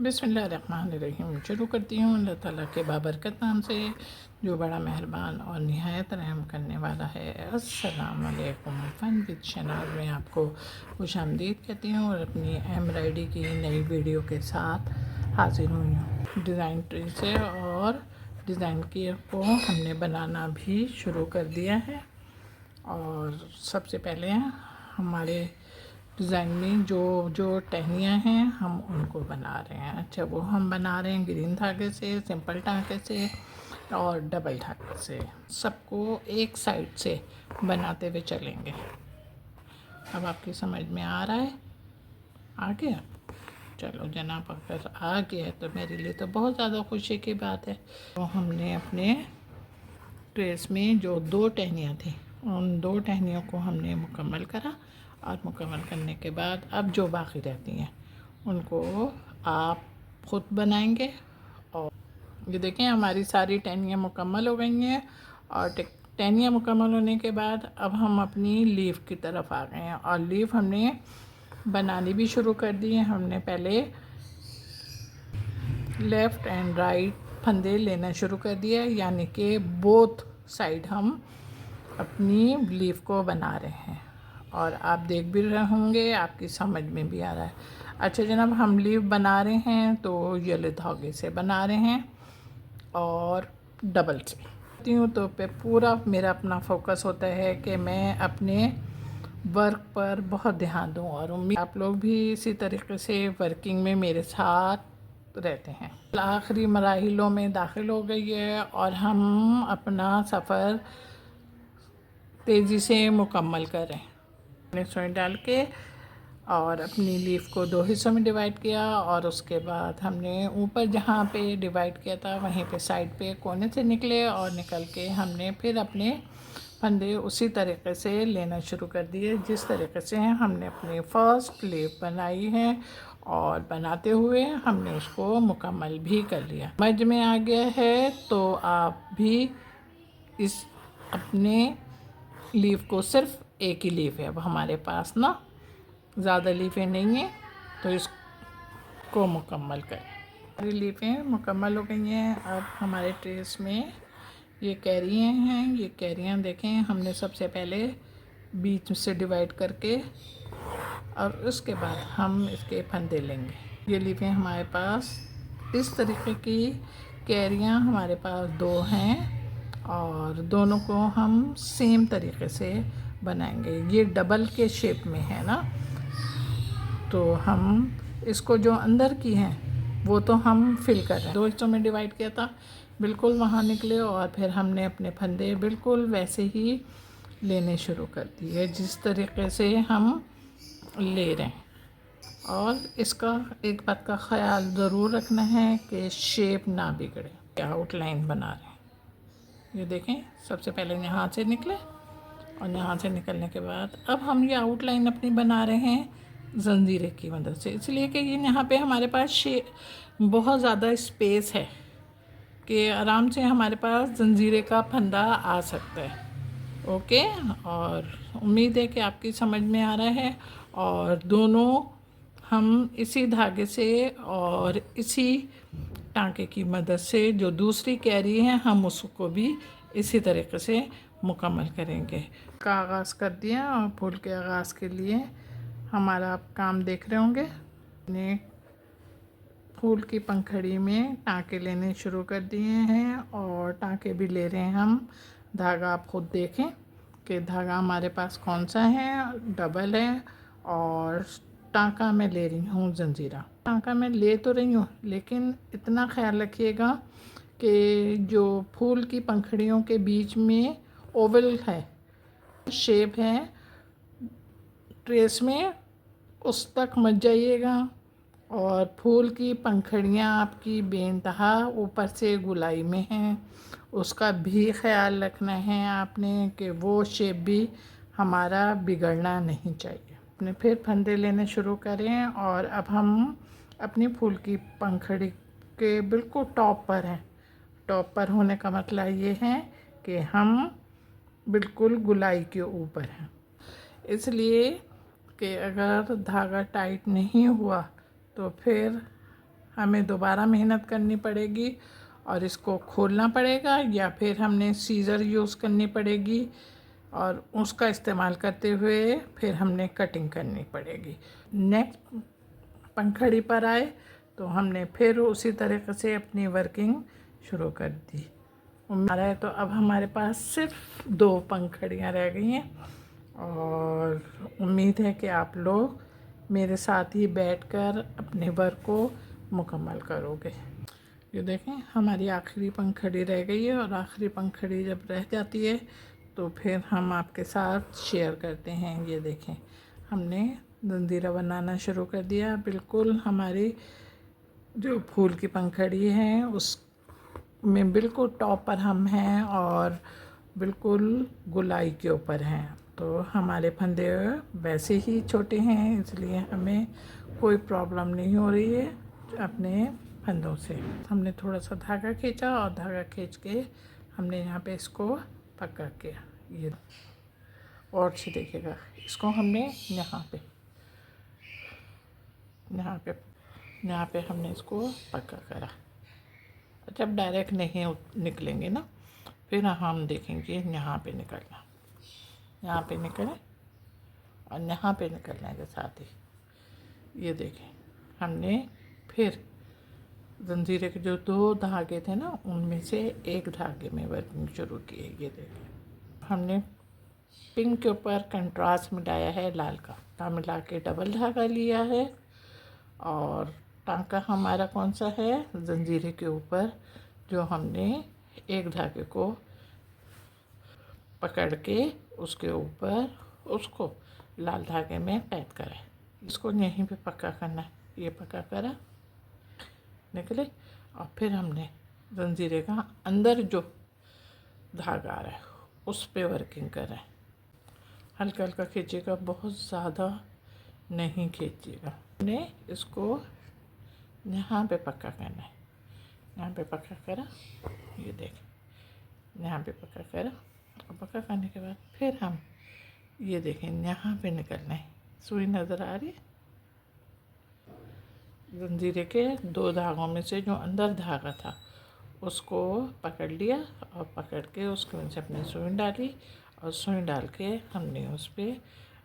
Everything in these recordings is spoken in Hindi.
बिस्मिल्लाहिर्रहमानिर्रहीम। शुरू करती हूँ अल्लाह ताला के बाबरकत नाम से, जो बड़ा मेहरबान और निहायत रहम करने वाला है। अस्सलाम वालेकुम। फ़न विद शनाज़ में आपको खुशामदीद कहती हूँ और अपनी एम्ब्रॉयडरी की नई वीडियो के साथ हाजिर हुई हूँ। डिज़ाइन ट्री से और डिज़ाइन की को हमने बनाना भी शुरू कर दिया है। और सबसे पहले हमारे डिज़ाइन में जो जो टहनियाँ हैं हम उनको बना रहे हैं। अच्छा, वो हम बना रहे हैं ग्रीन धागे से, सिंपल धागे से और डबल धागे से। सबको एक साइड से बनाते हुए चलेंगे। अब आपकी समझ में आ रहा है? आ गया? चलो जनाब, अगर आ गया तो मेरे लिए तो बहुत ज़्यादा खुशी की बात है। तो हमने अपने ट्रेस में जो 2 टहनियाँ थी, उन 2 टहनियों को हमने मुकम्मल करा। और मुकम्मल करने के बाद अब जो बाकी रहती हैं उनको आप ख़ुद बनाएंगे। और ये देखें, हमारी सारी टहनियाँ मुकम्मल हो गई हैं। और टहनियाँ मुकम्मल होने के बाद अब हम अपनी लीफ की तरफ आ गए हैं। और लीफ हमने बनानी भी शुरू कर दी है। हमने पहले लेफ़्ट एंड राइट फंदे लेना शुरू कर दिया, यानी कि बोथ साइड हम अपनी लीफ को बना रहे हैं। और आप देख भी रहे होंगे, आपकी समझ में भी आ रहा है। अच्छा जनाब, हम लीफ बना रहे हैं तो येलो धागे से बना रहे हैं और डबल से हूँ। तो पे पूरा मेरा अपना फोकस होता है कि मैं अपने वर्क पर बहुत ध्यान दूँ। और उम्मीद आप लोग भी इसी तरीके से वर्किंग में मेरे साथ रहते हैं। आखिरी मराहिलों में दाखिल हो गई है और हम अपना सफ़र तेज़ी से मुकम्मल करें। मैंने सुई डाल के और अपनी लीफ को 2 हिस्सों में डिवाइड किया। और उसके बाद हमने ऊपर जहाँ पे डिवाइड किया था वहीं पे साइड पे कोने से निकले और निकल के हमने फिर अपने फंदे उसी तरीके से लेना शुरू कर दिए जिस तरीके से हमने अपनी फ़र्स्ट लीफ बनाई है। और बनाते हुए हमने उसको मुकम्मल भी कर लिया। समझ में आ गया है तो आप भी इस अपने लीफ को, सिर्फ एक ही लीफ है अब हमारे पास ना, ज़्यादा लीफें नहीं हैं, तो इसको मुकम्मल करें। सारी लीफें मुकम्मल हो गई हैं। अब हमारे ट्रेस में ये कैरियाँ हैं। ये कैरियाँ देखें, हमने सबसे पहले बीच से डिवाइड करके और उसके बाद हम इसके फंदे लेंगे। ये लीफें हमारे पास इस तरीके की कैरियाँ हमारे पास 2 हैं और दोनों को हम सेम तरीके से बनाएंगे। ये डबल के शेप में है ना, तो हम इसको जो अंदर की हैं वो तो हम फिल कर रहे हैं। 2 हिस्सों में डिवाइड किया था, बिल्कुल वहाँ निकले और फिर हमने अपने फंदे बिल्कुल वैसे ही लेने शुरू कर दिए जिस तरीके से हम ले रहे हैं। और इसका एक बात का ख़याल ज़रूर रखना है कि शेप ना बिगड़े। आउटलाइन बना रहे हैं। ये देखें, सबसे पहले यहाँ से निकले और यहाँ से निकलने के बाद अब हम ये आउटलाइन अपनी बना रहे हैं जंजीरे की मदद से, इसलिए कि ये यहाँ पे हमारे पास बहुत ज़्यादा स्पेस है कि आराम से हमारे पास जंजीरे का फंदा आ सकता है। ओके, और उम्मीद है कि आपकी समझ में आ रहा है। और दोनों हम इसी धागे से और इसी टांके की मदद से जो दूसरी कैरी है हम उसको भी इसी तरीके से मुकम्मल करेंगे। का आगाज़ कर दिया और फूल के आगाज़ के लिए हमारा आप काम देख रहे होंगे। ने फूल की पंखड़ी में टाँके लेने शुरू कर दिए हैं और टाँके भी ले रहे हैं हम। धागा आप खुद देखें कि धागा हमारे पास कौन सा है, डबल है। और टाँका मैं ले रही हूँ जंजीरा। टाँका मैं ले तो रही हूँ, लेकिन इतना ख्याल रखिएगा कि जो फूल की पंखड़ियों के बीच में ओवल है, शेप है ट्रेस में, उस तक मत जाइएगा। और फूल की पंखड़ियाँ आपकी बेइंतहा ऊपर से गुलाई में हैं, उसका भी ख्याल रखना है आपने कि वो शेप भी हमारा बिगड़ना नहीं चाहिए। अपने फिर फंदे लेने शुरू करें और अब हम अपनी फूल की पंखड़ी के बिल्कुल टॉप पर हैं। टॉप पर होने का मतलब ये है कि हम बिल्कुल गुलाई के ऊपर हैं, इसलिए कि अगर धागा टाइट नहीं हुआ तो फिर हमें दोबारा मेहनत करनी पड़ेगी और इसको खोलना पड़ेगा, या फिर हमने सीज़र यूज़ करनी पड़ेगी और उसका इस्तेमाल करते हुए फिर हमने कटिंग करनी पड़ेगी। नेक्स्ट पंखड़ी पर आए तो हमने फिर उसी तरीके से अपनी वर्किंग शुरू कर दी। हमारा है तो अब हमारे पास सिर्फ 2 पंखड़ियाँ रह गई हैं और उम्मीद है कि आप लोग मेरे साथ ही बैठकर अपने वर्क को मुकम्मल करोगे। ये देखें हमारी आखिरी पंखड़ी रह गई है और आखिरी पंखड़ी जब रह जाती है तो फिर हम आपके साथ शेयर करते हैं। ये देखें हमने जंजीरा बनाना शुरू कर दिया। बिल्कुल हमारी जो फूल की पंखड़ी है उस में बिल्कुल टॉप पर हम हैं और बिल्कुल गुलाई के ऊपर हैं। तो हमारे फंदे वैसे ही छोटे हैं, इसलिए हमें कोई प्रॉब्लम नहीं हो रही है अपने फंदों से। हमने थोड़ा सा धागा खींचा और धागा खींच के हमने यहाँ पे इसको पक्का किया। ये और से देखिएगा, इसको हमने यहाँ पे हमने इसको पक्का करा। जब डायरेक्ट नहीं निकलेंगे ना, फिर हम देखेंगे यहाँ पे निकलना, यहाँ पे निकले और यहाँ पे निकलने के साथ ही ये देखें हमने फिर जंजीरे के जो 2 धागे थे ना उनमें से एक धागे में वर्किंग शुरू की है। ये देखें हमने पिंक के ऊपर कंट्रास्ट मिलाया है लाल का, मिला के डबल धागा लिया है और टांका हमारा कौन सा है, जंजीरे के ऊपर जो हमने एक धागे को पकड़ के उसके ऊपर उसको लाल धागे में कैद करा है। इसको यहीं पे पक्का करना है। ये पक्का करा, निकले और फिर हमने जंजीरे का अंदर जो धागा आ रहा है उस पे वर्किंग कर रहे हैं। हल्का हल्का खींचिएगा, बहुत ज़्यादा नहीं खींचिएगा। हमने इसको यहाँ पे पक्का करना है। यहाँ पे पक्का करा, ये देखें यहाँ पे पक्का करा और पक्का करने के बाद फिर हम ये देखें यहाँ पे निकलना है। सुई नज़र आ रही है, जंजीरे के 2 धागों में से जो अंदर धागा था उसको पकड़ लिया और पकड़ के उसके नीचे अपनी सुई डाली और सुई डाल के हमने उस पर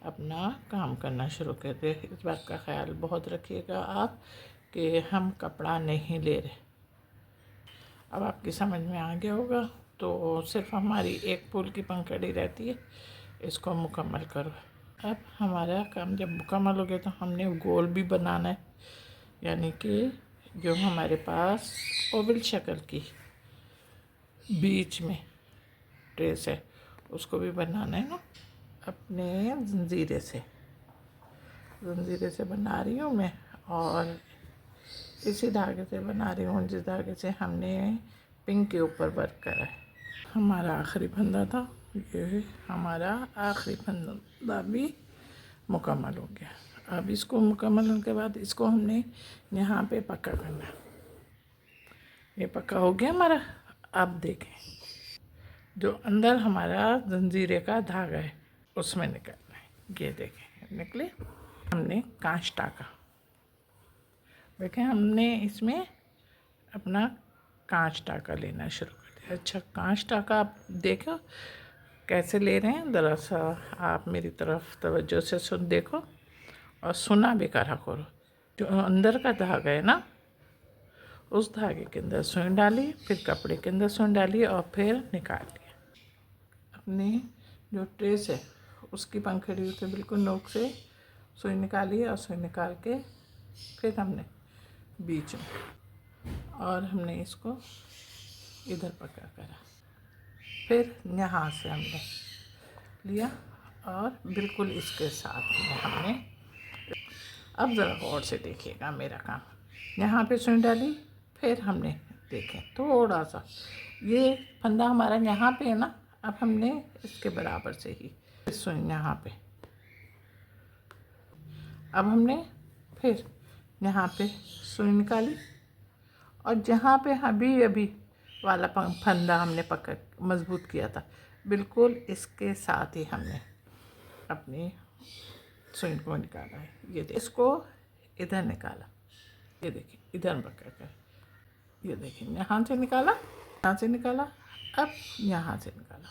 अपना काम करना शुरू कर दिया। इस बात का ख्याल बहुत रखिएगा आप कि हम कपड़ा नहीं ले रहे। अब आपकी समझ में आ गया होगा। तो सिर्फ हमारी एक फूल की पंखड़ी रहती है, इसको मुकम्मल करो। अब हमारा काम जब मुकम्मल हो गया तो हमने गोल भी बनाना है, यानी कि जो हमारे पास ओवल शक्ल की बीच में ट्रेस है उसको भी बनाना है ना। अपने जंजीरे से बना रही हूँ मैं और इसी धागे से बना रही हूँ जिस धागे से हमने पिंक के ऊपर वर्क करा है। हमारा आखिरी फंदा था, ये हमारा आखिरी फंदा भी मुकम्मल हो गया। अब इसको मुकम्मल होने के बाद इसको हमने यहाँ पे पक्का करना है। ये पक्का हो गया हमारा। अब देखें जो अंदर हमारा जंजीरे का धागा है उसमें निकलना है। ये देखें निकले। हमने कांच टाका, देखें हमने इसमें अपना कांच टाका लेना शुरू कर दिया। अच्छा कांच टाका आप देखो कैसे ले रहे हैं, ज़रा सा आप मेरी तरफ तवज्जो से देखो और सुना भी करा करो। जो अंदर का धागा है ना उस धागे के अंदर सुई डाली, फिर कपड़े के अंदर सुई डाली और फिर निकाल लिया। अपनी जो ट्रेस है उसकी पंखड़ी से बिल्कुल नोक से सुई निकाली और सुई निकाल के फिर हमने बीच में और हमने इसको इधर पकड़ा करा, फिर यहाँ से हमने लिया और बिल्कुल इसके साथ में हमने, अब ज़रा गौर से देखिएगा मेरा काम, यहाँ पे सुई डाली, फिर हमने देखें थोड़ा सा ये फंदा हमारा यहाँ पे है ना, अब हमने इसके बराबर से ही सुई यहाँ पे, अब हमने फिर यहाँ पे सुई निकाली और जहाँ पे अभी वाला फंदा हमने पकड़ मज़बूत किया था बिल्कुल इसके साथ ही हमने अपनी सुई को निकाला है। ये इसको इधर निकाला ये देखिए इधर पकड़ कर, ये देखिए यहाँ से निकाला, यहाँ से निकाला, अब यहाँ से निकाला,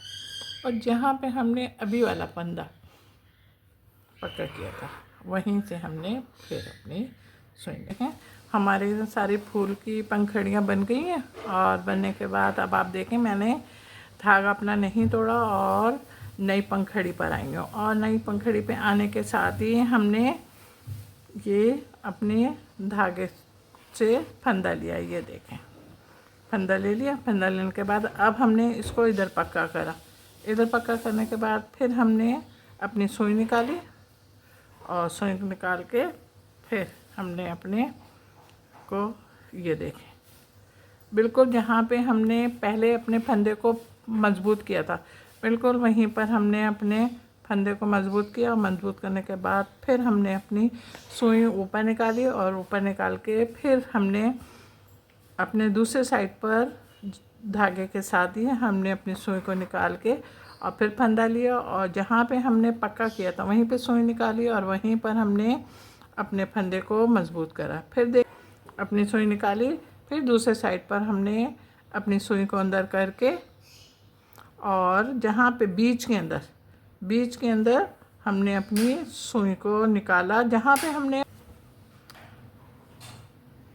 और जहाँ पे हमने अभी वाला फंदा पकड़ किया था वहीं से हमने फिर अपनी सुई देखें हमारे सारी फूल की पंखुड़ियाँ बन गई हैं। और बनने के बाद अब आप देखें मैंने धागा अपना नहीं तोड़ा और नई पंखुड़ी पर आई हूँ, और नई पंखुड़ी पे आने के साथ ही हमने ये अपने धागे से फंदा लिया। ये देखें फंदा ले लिया। फंदा लेने के बाद अब हमने इसको इधर पक्का करा। इधर पक्का करने के बाद फिर हमने अपनी सुई निकाली, और सुई निकाल के फिर हमने अपने को ये देखें बिल्कुल जहाँ पे हमने पहले अपने फंदे को मज़बूत किया था बिल्कुल वहीं पर हमने अपने फंदे को मज़बूत किया, और मज़बूत करने के बाद फिर हमने अपनी सुई ऊपर निकाली, और ऊपर निकाल के फिर हमने अपने दूसरे साइड पर धागे के साथ ही हमने अपनी सुई को निकाल के और फिर फंदा लिया, और जहाँ पे हमने पक्का किया था वहीं पे सुई निकाली, और वहीं पर हमने अपने फंदे को मज़बूत करा। फिर देख अपनी सुई निकाली, फिर दूसरे साइड पर हमने अपनी सुई को अंदर करके, और जहाँ पे बीच के अंदर हमने अपनी सुई को निकाला, जहाँ पे हमने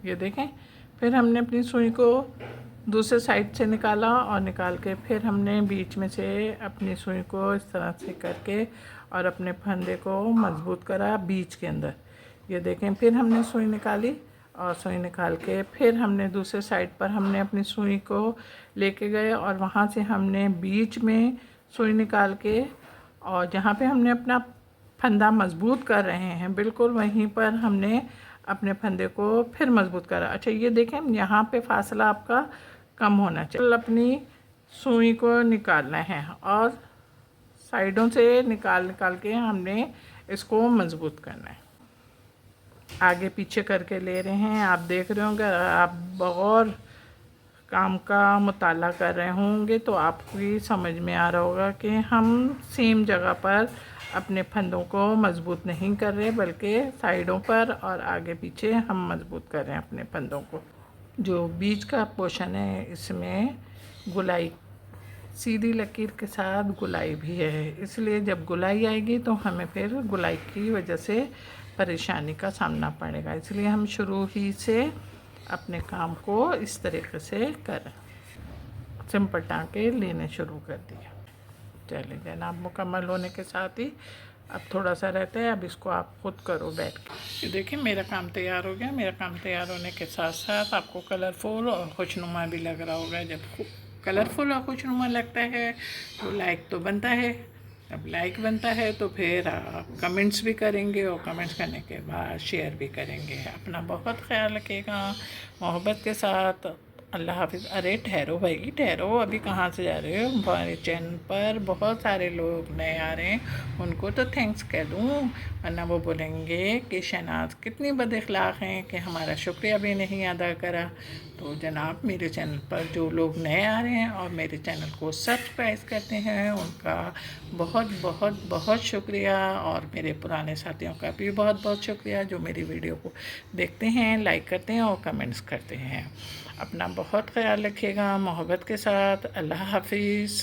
ये देखें फिर हमने अपनी सुई को दूसरे साइड से निकाला, और निकाल के फिर हमने बीच में से अपनी सुई को इस तरह से करके और अपने फंदे को मज़बूत करा बीच के अंदर। ये देखें फिर हमने सुई निकाली, और सुई निकाल के फिर हमने दूसरे साइड पर हमने अपनी सुई को लेके गए, और वहाँ से हमने बीच में सुई निकाल के, और जहाँ पे हमने अपना फंदा मज़बूत कर रहे हैं बिल्कुल वहीं पर हमने अपने फंदे को फिर मज़बूत करा। अच्छा ये देखें यहाँ पे फासला आपका कम होना चाहिए। अपनी सुई को निकालना है, और साइडों से निकाल के हमने इसको मज़बूत करना है। आगे पीछे करके ले रहे हैं। आप देख रहे होंगे, आप और काम का मुताला कर रहे होंगे तो आपकी समझ में आ रहा होगा कि हम सेम जगह पर अपने फंदों को मज़बूत नहीं कर रहे, बल्कि साइडों पर और आगे पीछे हम मज़बूत कर रहे हैं अपने फंदों को। जो बीच का पोर्शन है इसमें गुलाई, सीधी लकीर के साथ गुलाई भी है, इसलिए जब गुलाई आएगी तो हमें फिर गुलाई की वजह से परेशानी का सामना पड़ेगा। इसलिए हम शुरू ही से अपने काम को इस तरीके से कर सिंपल टाँके लेने शुरू कर दिया। चलिए जनाब मुकम्मल होने के साथ ही अब थोड़ा सा रहता है, अब इसको आप खुद करो बैठ के। ये देखिए मेरा काम तैयार हो गया। मेरा काम तैयार होने के साथ साथ आपको कलरफुल और खुशनुमा भी लग रहा होगा। जब कलरफुल और खुशनुमा लगता है तो लाइक तो बनता है, अब लाइक बनता है तो फिर आप कमेंट्स भी करेंगे, और कमेंट्स करने के बाद शेयर भी करेंगे। अपना बहुत ख्याल रखिएगा मोहब्बत के साथ। अल्लाह हाफिज़। अरे ठहरो भाई ठहरो, अभी कहाँ से जा रहे हो? हमारे चैनल पर बहुत सारे लोग नए आ रहे हैं, उनको तो थैंक्स कह दूँ, वरना वो बोलेंगे कि शहनाज कितनी बदअखलाक हैं कि हमारा शुक्रिया भी नहीं अदा करा। तो जनाब मेरे चैनल पर जो लोग नए आ रहे हैं और मेरे चैनल को सब्सक्राइब करते हैं उनका बहुत बहुत बहुत शुक्रिया, और मेरे पुराने साथियों का भी बहुत बहुत शुक्रिया जो मेरी वीडियो को देखते हैं, लाइक करते हैं और कमेंट्स करते हैं। अपना बहुत ख्याल रखिएगा मोहब्बत के साथ। अल्लाह हाफिज़।